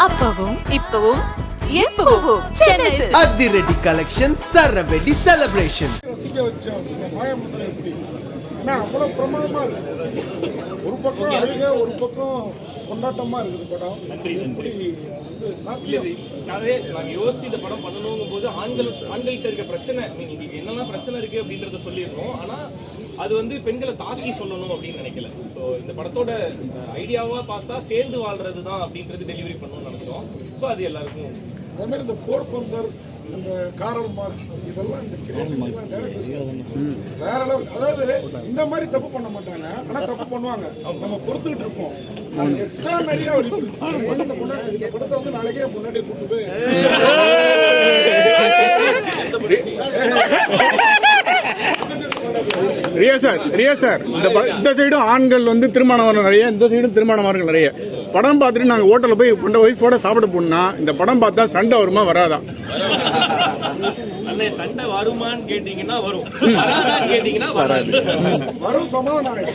அப்பவும் இப்பவும் எப்பவும் சென்னை அதிரடி கலெக்ஷன் சரவெடி செலிப்ரேஷன். அவ்வளோ பிரமாதமா இருக்கு. ஒரு பக்கம் அழுக, ஒரு பக்கம் கொண்டாட்டமா இருக்குது படம். எப்படி சாத்தியம்? நாங்கள் யோசிச்சு இந்த படம் பண்ணணுங்கும் போது ஆண்கள்கிட்ட இருக்க பிரச்சனை, என்னெல்லாம் பிரச்சனை இருக்கு அப்படின்றத சொல்லியிருக்கோம். ஆனா அது வந்து பெண்களை தாக்கி சொல்லணும் அப்படின்னு நினைக்கல. ஸோ இந்த படத்தோட ஐடியாவா பார்த்தா சேர்ந்து வாழ்றது தான் அப்படின்றது டெலிவரி பண்ணணும்னு நினைச்சோம். இப்போ அது எல்லாருக்கும் அதே மாதிரி இந்த போர்பந்தர், இந்த காரல் மார்க்ஸ், இதெல்லாம் இந்த வேற லெவல். அதாவது இந்த மாதிரி தப்பு பண்ண மாட்டாங்க, ஆனா தப்பு பண்ணுவாங்க. நம்ம பொறுத்துக்கிட்டு இருப்போம். எக்ஸ்ட்ரா நிறைய இந்த படத்தை வந்து நாளைக்கே முன்னாடி கூட்டு போய் ரியா சார் இந்த சைடும் ஆண்கள் வந்து திருமணம் நிறைய, இந்த சைடும் திருமணமார்கள் நிறைய. படம் பார்த்துட்டு நாங்கள் ஹோட்டலில் போய் கொண்ட ஒய்ஃபோட சாப்பிட போனா இந்த படம் பார்த்தா சண்டை வருமா வராதா? சண்டை வருமான்னு கேட்டீங்கன்னா வரும், கேட்டீங்கன்னா வராது. வரும் சமாதானம்.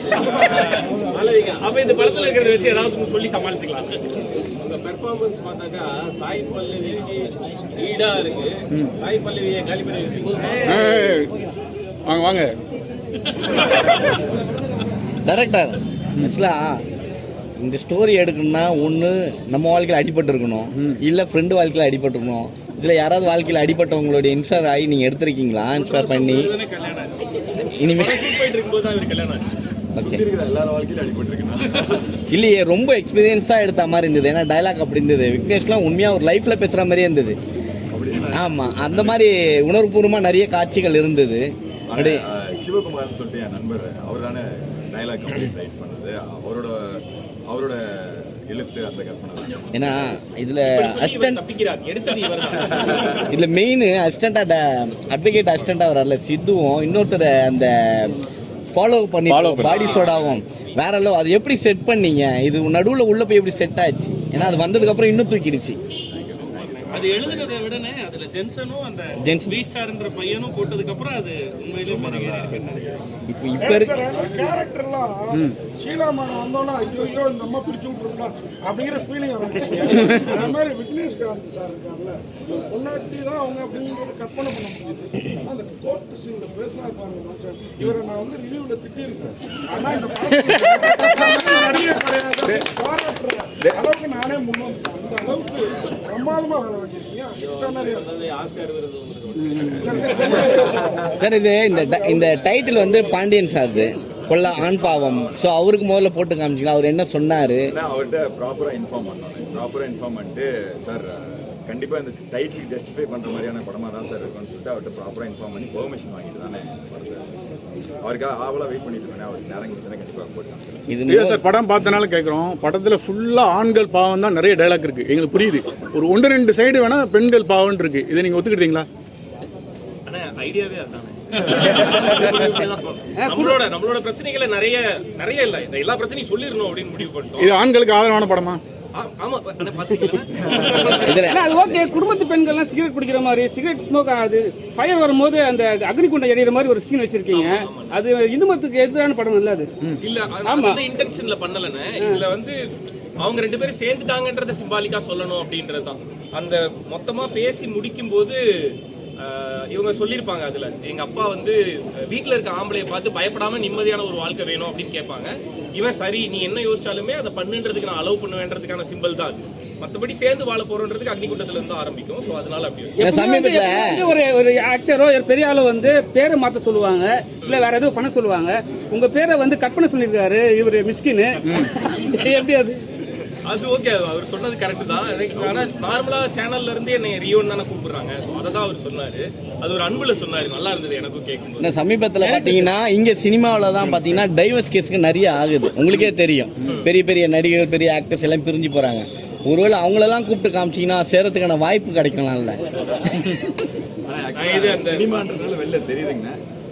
அப்ப இந்த படத்துல இருக்கிறத வச்சு ஏதாவது சொல்லி சமாளிச்சுக்கலாம். உங்க பெர்ஃபார்மன்ஸ் பார்த்தாக்கா சாய் பல்லவிக்கு ஈடா இருக்கு. சாய் பல்லவியை காலி பண்ணி வாங்க வாங்க டைரக்டர். இந்த ஸ்டோரி எடுக்கணும்னா ஒன்று நம்ம வாழ்க்கையில் அடிபட்டு இருக்கணும், இல்லை ஃப்ரெண்டு வாழ்க்கையில் அடிபட்டு இருக்கணும். இதில் யாராவது வாழ்க்கையில் அடிபட்டவங்களுடைய இன்ஸ்பயர் ஆகி நீங்கள் எடுத்திருக்கீங்களா? இன்ஸ்பயர் பண்ணி இனிமேல் ஓகே இல்லையே, ரொம்ப எக்ஸ்பீரியன்ஸாக எடுத்த மாதிரி இருந்தது. ஏன்னா டைலாக் அப்படி இருந்தது. விக்னேஷ்லாம் உண்மையாக ஒரு லைஃப்பில் பேசுகிற மாதிரியே இருந்தது. ஆமாம், அந்த மாதிரி உணர்வுபூர்வமாக நிறைய காட்சிகள் இருந்தது. அப்படியே சிவகுமார்னு சொல்லிட்டு என் நண்பர், அவர் தானே டைலாக் கம்ப்ளீட் ரைட் பண்ணது. அவரோட எழுத்து அந்த கற்பனை. ஏன்னா இதில் அசிஸ்டன்ட் இதில் மெயின் அசிஸ்டண்டாக அட்வொகேட் அசிஸ்டண்டாக வரார்ல சித்துவும், இன்னொருத்தர் அந்த ஃபாலோ பண்ணி பாடி சோடாவும் வேற அளவு. அது எப்படி செட் பண்ணீங்க? இது நடுவில் உள்ள போய் எப்படி செட் ஆச்சு? ஏன்னா அது வந்ததுக்கப்புறம் இன்னும் தூக்கிடுச்சு. அது எழுதுனதை விடனே அதுல ஜென்சனும் அந்த ஸ்டார்ன்ற பையனும் போட்டதுக்கு அப்புறம் அது உண்மையிலேயே இப்ப இருக்கிற கேரக்டர்லாம் ஷீலாமான வந்தோன்னா ஐயோ இந்த அம்மா பிடிச்சி விட்டுருக்கலாம் அப்படிங்கிற ஃபீலிங் வரும். அதே மாதிரி விக்னேஷ்காந்த் சார் இருக்கார்ல, பொன்னாட்டி தான் அவங்க அப்படிங்கிறத கற்பனை பண்ண முடியுது. அந்த கோர்ட் சீன்ல பேசினா பாருங்க, இவரை நான் வந்து ரிவ்யூவில் திட்டிருக்கேன். ஆனா இந்த படம் நடிகை கிடையாது, பாராட்டுற அளவுக்கு நானே முன் வந்துட்டேன். அந்த அளவுக்கு பிரமாதமா வேலை வச்சிருக்கீங்க. சார் இது இந்த டைட்டில் வந்து பாண்டியன் சார் கொல்ல ஆண் பாவம். ஸோ அவருக்கு முதல்ல போட்டு காமிச்சிங்களா? அவர் என்ன சொன்னார்? அவர்கிட்ட ப்ராப்பராக இன்ஃபார்ம் பண்ணிட்டு, சார் கண்டிப்பாக இந்த டைட்டில் ஜஸ்டிஃபை பண்ணுற மாதிரியான படமாக தான் சார் இருக்குன்னு சொல்லிட்டு அவர்கிட்ட ப்ராப்பராக இன்ஃபார்ம் பண்ணி பெர்மிஷன் வாங்கிட்டு தானே வருது. அவருக்காக ஆவலாக வெயிட் பண்ணிட்டு இருக்கேன். அவருக்கு நேரம் கொடுத்தா கண்டிப்பாக போட்டு. இது சார் படம் பார்த்தனால கேட்குறோம். படத்தில் ஃபுல்லாக ஆண்கள் பாவம் தான் நிறைய டைலாக் இருக்குது. எங்களுக்கு புரியுது. ஒரு 1-2 சைடு வேணால் பெண்கள் பாவம்னு இருக்கு. இதை நீங்கள் ஒத்துக்கிட்டீங்களா? ஐடியாவே அதானே. நம்மளோட பிரச்சனைகளை நிறைய இல்ல, இந்த எல்லா பிரச்சனையும் சொல்லிடணும் அப்படின்னு முடிவு பண்ணிட்டோம். இது ஆண்களுக்கு ஆதரவான படமா? குடும்பத்து பெண்கள்லாம் சிகரெட் பிடிக்கிற மாதிரி, சிகரெட் ஸ்மோக் ஆகுது, ஃபயர் வரும்போது அந்த அக்னி குண்டை எறிகிற மாதிரி ஒரு சீன் வச்சிருக்கீங்க. அது இந்து மதத்துக்கு எதிரான படம் இல்ல. அது இல்ல, அந்த இன்டென்ஷன்ல பண்ணலன்னு. இதுல வந்து அவங்க 2 பேரும் சேர்ந்துட்டாங்கன்றத சிம்பாலிக்கா சொல்லணும் அப்படின்றதுதான். அந்த மொத்தமா பேசி முடிக்கும் போது இவங்க சொல்லியிருப்பாங்க, அதுல எங்க அப்பா வந்து வீட்டுல இருக்க ஆம்பளைய பார்த்து பயப்படாம நிம்மதியான ஒரு வாழ்க்கை வேணும் அப்படின்னு கேட்பாங்க. இவன் சரி நீ என்ன யோசிச்சாலுமே அதை பண்ணுன்றதுக்கு நான் அலோவ் பண்ணுவேன்றதுக்கான சிம்பிள் தான் அது. மற்றபடி சேர்ந்து வாழ போறோன்றதுக்கு அக்னிகுண்டத்துல இருந்து ஆரம்பிக்கும். ஸோ அதனால அப்படி ஒரு ஆக்டரோ பெரிய ஆளோ வந்து பேரை மாற்ற சொல்லுவாங்க, இல்ல வேற ஏதோ பண்ண சொல்லுவாங்க. உங்க பேரை வந்து கற்பனை சொல்லியிருக்காரு இவரு மிஸ்கின்னு. எப்படி அது ஓகே, அவர் சொன்னது கரெக்ட் தான். ஆனா நார்மலா சேனல்ல இருந்து என்னை ரியோன்னு தானே கூப்பிடுறாங்க. அதை தான் அவர் சொன்னாரு. அது ஒரு அன்புல சொன்னாரு. நல்லா இருந்தது எனக்கும் கேட்கும்போது. சமீபத்தில் பார்த்தீங்கன்னா இங்கே சினிமாவில் தான் பார்த்தீங்கன்னா டைவர்ஸ் கேஸுக்கு நிறைய ஆகுது. உங்களுக்கே தெரியும், பெரிய பெரிய நடிகர்கள், பெரிய ஆக்டர்ஸ் எல்லாம் பிரிஞ்சு போறாங்க. ஒருவேளை அவங்களெல்லாம் கூப்பிட்டு காமிச்சிங்கன்னா சேரத்துக்கான வாய்ப்பு கிடைக்கலாம்ல? சினிமான்றதுனால வெளில தெரியுதுங்க.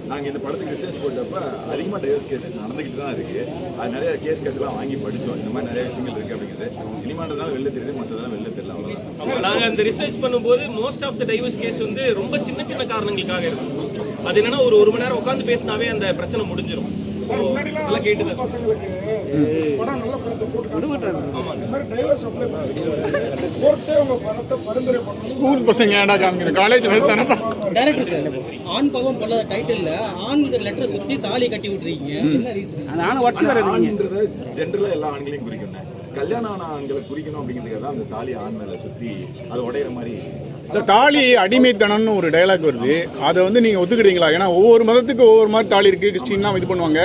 நாங்கள் இந்த படத்துக்கு ரிசர்ச் போட்டப்ப அதிகமாக டைவர்ஸ் கேசஸ் நடந்துக்கிட்டு தான் இருக்குது. அது நிறைய கேஸ் கட்டெல்லாம் வாங்கி படித்தோம். இந்த மாதிரி நிறைய விஷயங்கள் இருக்குது அப்படிங்கிறது. சினிமான்றதுனால வெளில தெரியுது, மற்றதெல்லாம் வெளில தெரியல. அவ்வளோ நாங்கள் அந்த ரிசர்ச் பண்ணும்போது most of the divorce case வந்து ரொம்ப சின்ன காரணங்களுக்காக இருக்கும். அது என்னன்னா ஒரு மணி நேரம் உட்காந்து பேசினாவே அந்த பிரச்சனை முடிஞ்சிடும். சார் முன்னாடிலாம் ஸ்கூல் பசங்களுக்கு படம் நல்ல படத்தை போட்டு இந்த மாதிரி டைவர்ஸ் அப்ளை பண்ணி கோர்ட்டே உங்க படத்தை பரிந்துரை பண்ணணும். ஸ்கூல் பசங்க ஏன்டா காமிக்கிறேன் காலேஜ் தானப்பா. டைரக்டர் சார் ஆண் பாவம் பொல்லாத டைட்டில்ல ஆண்கிற லெட்டரை சுத்தி தாலி கட்டி விட்டுறீங்க, என்ன ரீசன்? அந்த ஆணை உடச்சு வர ஆண்ன்றது ஜென்ரலா எல்லா ஆண்களையும் குறிக்கணும். கல்யாணம் ஆன ஆண்களை குறிக்கணும் அப்படிங்கிறதுக்காக தான் அந்த தாலி ஆண் மேல சுத்தி அது உடையிற மாதிரி. இந்த தாலி அடிமைத்தனம்னு ஒரு டயலாக் வருது, அதை வந்து நீங்க ஒத்துக்கிட்டீங்களா? ஏன்னா ஒவ்வொரு மதத்துக்கு ஒவ்வொரு மாதிரி தாலி இருக்கு. கிறிஸ்டின்லாம் இது பண்ணுவாங்க.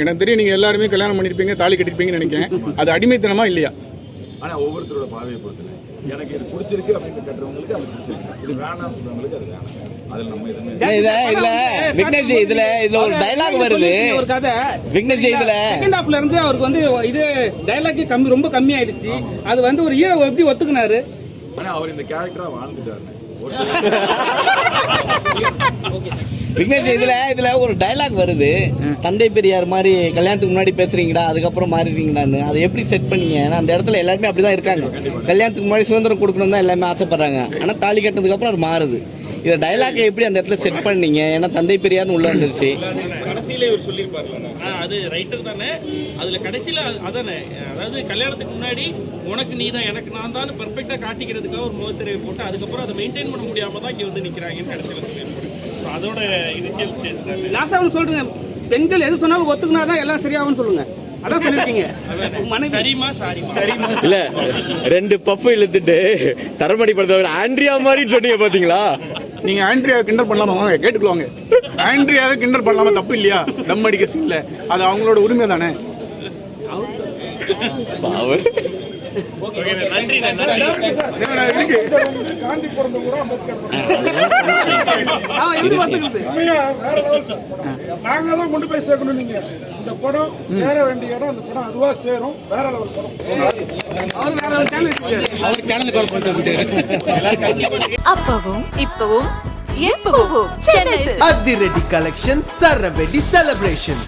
எனக்கு தெரியும் நீங்க எல்லாருமே கல்யாணம் பண்ணிருப்பீங்க, தாலி கட்டிருப்பீங்கன்னு நினைக்கிறேன். அது அடிமைத்தனமா இல்லையா? ஆனா ஒவ்வொருத்தரோட பார்வையை பொறுத்து எனக்கு இது பிடிச்சிருக்கு அப்படின்னு கட்டுறவங்களுக்கு அது பிடிச்சிருக்கு, இது வேணாம் சொல்றவங்களுக்கு அது வேணாம். அதுல நம்ம இதுல விக்னேஷ் இதுல ஒரு டயலாக் வருது. ஒரு கதை விக்னேஷ் இதுல செகண்ட் ஹாஃப்ல இருந்து அவருக்கு வந்து இது டயலாக் ரொம்ப கம்மி ஆயிடுச்சு. அது வந்து ஒரு ஹீரோ எப்படி ஒத்துக்குனாரு? ஆனா அவர் இந்த கேரக்டரா வாழ்ந்துட்டாரு. விக்னேஷ் இதுல ஒரு டயலாக் வருது, தந்தை பெரியார் மாதிரி கல்யாணத்துக்கு முன்னாடி பேசுறீங்கடா அதுக்கப்புறம் மாறிடுறீங்கடான்னு. அதை எப்படி செட் பண்ணீங்க? ஏன்னா அந்த இடத்துல எல்லாருமே அப்படிதான் இருக்காங்க. கல்யாணத்துக்கு முன்னாடி சுதந்திரம் கொடுக்கணும் தான் எல்லாமே ஆசைப்படுறாங்க. ஆனா தாலி கட்டினதுக்கு அப்புறம் அது மாறுது. இதை டைலாக்கை எப்படி அந்த இடத்துல செட் பண்ணீங்க? ஏன்னா தந்தை பெரியார்னு உள்ள வந்துருச்சு. கடைசியில இவர் சொல்லியிருப்பாரு, அது ரைட்டர் தானே. அதுல கடைசியில அதானே, அதாவது கல்யாணத்துக்கு முன்னாடி உனக்கு நீ தான் எனக்கு நான் தான் பெர்ஃபெக்டா காட்டிக்கிறதுக்காக ஒரு முகத்திரையை போட்டு அதுக்கப்புறம் அதை மெயின்டைன் பண்ண முடியாம தான் இங்க வந்து நிக்கிறாங்கன்னு கடைசியில சொல்லியிருப்பாரு. அதோட இனிஷியல் ஸ்டேஜ் தான். லாஸ்டா சொல்றேங்க, பெண்கள் எது சொன்னாலும் ஒத்துக்குனாதான் எல்லாம் சரியாகும்னு சொல்லுங்க. அதான் சொல்லிருக்கீங்க. சரிமா சாரிமா இல்ல 2 பஃப் இழுத்துட்டு தரமடி படத்தை ஆண்ட்ரியா மாதிரி சொன்னீங்க பாத்தீங்களா? நீங்க ஆண்ட்ரியாவை கிண்டல் பண்ணலாமா? வாங்க கேட்டுக்குவாங்க. ஆண்ட்ரியாவை கிண்டல் பண்ணலாமா? தப்பு இல்லையா? தம் அடிக்க சீன்ல அது அவங்களோட உரிமை தானே. நன்றி. காந்தி பிறந்த ஊரா அம்பேத்கர் ஒத்துக்குது. உண்மையா வேற லெவல் சார். நாங்க தான் கொண்டு போய் சேர்க்கணும். நீங்க இந்த படம் சேர வேண்டிய இடம், அந்த படம் அதுவா சேரும். வேற லெவல் படம். அவர் சேனலுக்கு அப்பவும் இப்பவும் எப்பவும் சென்னை அதிரடி கலெக்ஷன் சரவெடி செலிப்ரேஷன்.